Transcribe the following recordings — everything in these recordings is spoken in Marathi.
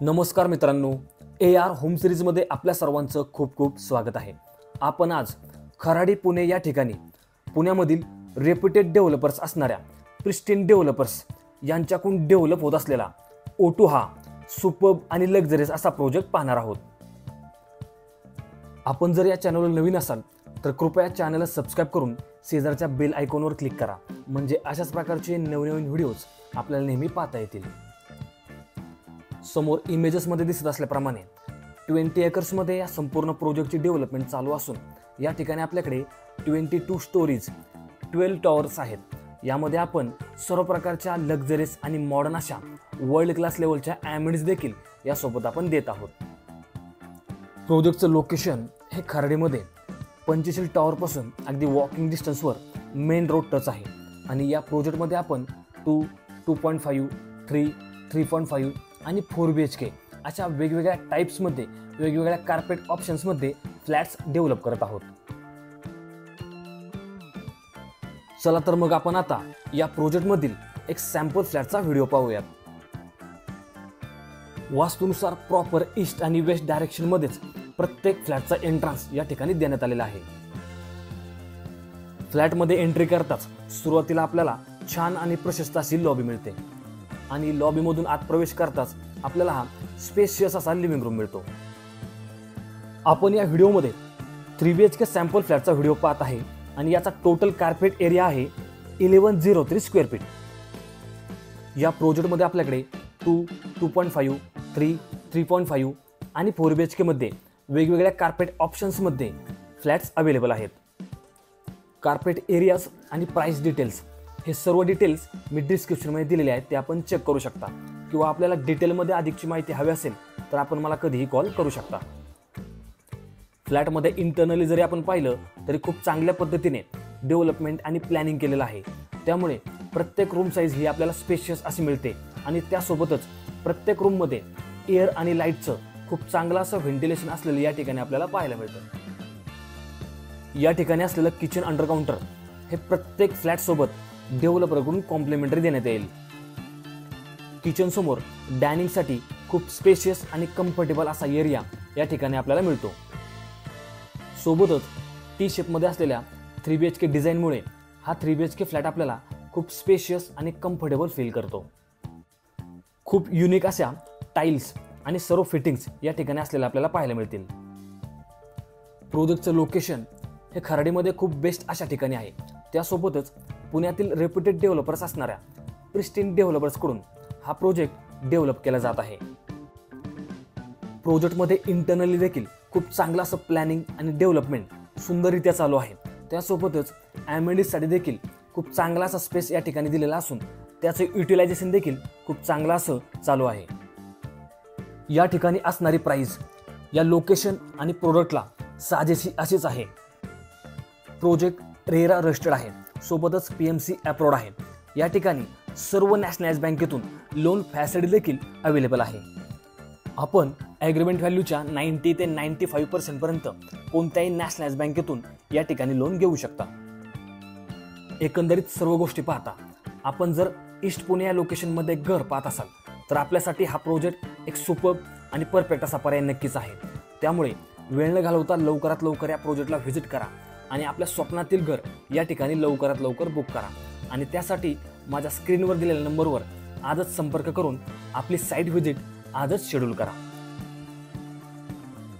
नमस्कार मित्रांनो, AR होम सिरीजमध्ये आपल्या सर्वांचं खूप खूप स्वागत आहे। आपण आज खराडी पुणे या ठिकाणी पुण्यामधील रेप्युटेड डेव्हलपर्स असणाऱ्या प्रिस्टीन डेव्हलपर्स यांच्याकडून डेव्हलप होत असलेला O2 हा सुपर्ब आणि लक्झरियस असा प्रोजेक्ट पाहणार आहोत। आपण जर या चॅनलवर नवीन असाल तर कृपया चॅनलला सबस्क्राइब करून शेजारच्या बेल आयकॉनवर क्लिक करा, म्हणजे अशाच प्रकारचे नवनवीन व्हिडिओज आपल्याला नेहमी पाहता येतील। समोर इमेजेसमध्ये दिसत असल्याप्रमाणे 20 एकर्समध्ये या संपूर्ण प्रोजेक्टची डेव्हलपमेंट चालू असून या ठिकाणी आपल्याकडे 22 स्टोरीज 12 टॉवर्स आहेत। यामध्ये आपण सर्व प्रकारच्या लक्झरियस आणि मॉडर्न अशा वर्ल्ड क्लास लेवलच्या ॲम्बियन्स देखील यासोबत आपण देत आहोत। प्रोजेक्टचं लोकेशन हे खराडीमध्ये 25 टॉवरपासून अगदी वॉकिंग डिस्टन्सवर मेन रोड टच आहे आणि या प्रोजेक्टमध्ये आपण 2, 2.5, 3, 3.5 आणि 4 BHK अशा वेगवेगळ्या टाइप्समध्ये वेगवेगळ्या कार्पेट ऑप्शन्समध्ये फ्लॅट्स डेव्हलप करत आहोत। चला तर मग आपण आता या प्रोजेक्टमधील एक सॅम्पल फ्लॅटचा व्हिडिओ पाहूयात। वास्तूनुसार प्रॉपर ईस्ट आणि वेस्ट डायरेक्शनमध्येच प्रत्येक फ्लॅटचा एंट्रन्स या ठिकाणी देण्यात आलेला आहे। फ्लॅटमध्ये एंट्री करताच सुरुवातीला आपल्याला छान आणि प्रशस्त अशी लॉबी मिळते आणि लॉबीमधून आत प्रवेश करताच आपल्याला हा स्पेशियस असा लिव्हिंग रूम मिळतो। आपण या व्हिडिओमध्ये 3 BHK सॅम्पल फ्लॅटचा व्हिडिओ पाहत आहे आणि याचा टोटल कार्पेट एरिया आहे 1103 स्क्वेअर फीट। या प्रोजेक्टमध्ये आपल्याकडे 2, 2.5, 3, 3.5 आणि 4 BHK मध्ये वेगवेगळ्या कार्पेट ऑप्शन्समध्ये फ्लॅट्स अवेलेबल आहेत। कार्पेट एरियाज आणि प्राइस डिटेल्स हे सर्व डिटेल्स मी डिस्क्रिप्शनमध्ये दिलेले आहेत, ते आपण चेक करू शकता किंवा आपल्याला डिटेलमध्ये अधिकची माहिती हवी असेल तर आपण मला कधीही कॉल करू शकता। फ्लॅटमध्ये इंटरनली जरी आपण पाहिलं तरी खूप चांगल्या पद्धतीने डेव्हलपमेंट आणि प्लॅनिंग केलेलं आहे, त्यामुळे प्रत्येक रूम साईज ही आपल्याला स्पेशियस अशी मिळते आणि त्यासोबतच प्रत्येक रूममध्ये एअर आणि लाईटचं खूप चांगलं असं व्हेंटिलेशन असलेलं या ठिकाणी आपल्याला पाहायला मिळतं। या ठिकाणी असलेलं किचन अंडर काउंटर हे प्रत्येक फ्लॅट सोबत डेव्हलपरकडून कॉम्प्लिमेंटरी देण्यात येईल। किचन समोर डायनिंगसाठी खूप स्पेशियस आणि कम्फर्टेबल असा एरिया या ठिकाणी आपल्याला मिळतो। सोबतच टी शेपमध्ये असलेल्या 3 BHK डिझाईनमुळे हा 3 BHK फ्लॅट आपल्याला खूप स्पेशियस आणि कम्फर्टेबल फील करतो। खूप युनिक अशा टाईल्स आणि सर्व फिटिंग्स या ठिकाणी असलेल्या आपल्याला पाहायला मिळतील। प्रोजेक्टचं लोकेशन हे खराडीमध्ये खूप बेस्ट अशा ठिकाणी आहे, त्यासोबतच पुण्यातील रेप्युटेड डेव्हलपर्स असणाऱ्या प्रिस्टीन डेव्हलपर्सकडून हा प्रोजेक्ट डेव्हलप केला जात आहे। प्रोजेक्टमध्ये इंटरनली देखील खूप चांगलं असं प्लॅनिंग आणि डेव्हलपमेंट सुंदररित्या चालू आहे, त्यासोबतच ॲम्बियन्ससाठी देखील खूप चांगला असा स्पेस या ठिकाणी दिलेला असून त्याचं युटिलायझेशन देखील खूप चांगलं असं चालू आहे। या ठिकाणी असणारी प्राइस या लोकेशन आणि प्रोडक्टला साजेशी अशीच आहे। प्रोजेक्ट रेरा रजिस्टर्ड आहे, सोबतच PMC अप्रूव्ड आहे। या ठिकाणी सर्व नॅशनलाइज बँकेतून लोन फॅसिलिटी देखील अवेलेबल आहे। आपण ॲग्रीमेंट व्हॅल्यूच्या 90 ते 95% पर्यंत कोणत्याही नॅशनलाइज बँकेतून या ठिकाणी लोन घेऊ शकता। एकंदरीत सर्व गोष्टी पाहता आपण जर ईस्ट पुणे या लोकेशनमध्ये घर पाहत असाल तर आपल्यासाठी हा प्रोजेक्ट एक सुपर्ब आणि परफेक्ट असा पर्याय नक्कीच आहे। त्यामुळे वेळ न घालवता लवकरात लवकर या प्रोजेक्टला व्हिजिट करा आणि आपल्या स्वप्नातील घर या ठिकाणी लवकरात लवकर बुक करा आणि त्यासाठी माझ्या स्क्रीनवर दिलेल्या नंबरवर आजच संपर्क करून आपली साईट व्हिजिट आजच शेड्यूल करा।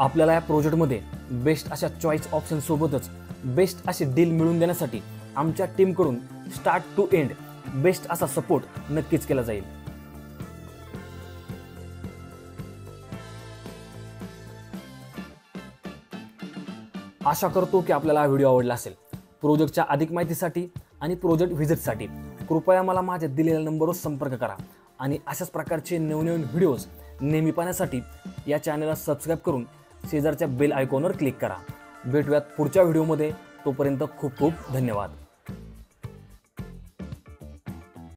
आपल्याला या प्रोजेक्टमध्ये बेस्ट अशा चॉईस ऑप्शन सोबतच बेस्ट असे डील मिळवून देण्यासाठी आमच्या टीमकडून स्टार्ट टू एंड बेस्ट असा सपोर्ट नक्कीच केला जाईल। आशा करतो की आपल्याला हा व्हिडिओ आवडला असेल। प्रोजेक्टच्या अधिक माहितीसाठी आणि प्रोजेक्ट व्हिजिटसाठी कृपया मला माझ्या दिलेल्या नंबरवर संपर्क करा आणि अशाच प्रकारचे नवनवीन व्हिडिओज नेहमी पाहण्यासाठी या चॅनलला सबस्क्राइब करून शेजारच्या बेल आयकॉनवर क्लिक करा। भेटूयात पुढच्या व्हिडिओमध्ये, तोपर्यंत खूप खूप धन्यवाद।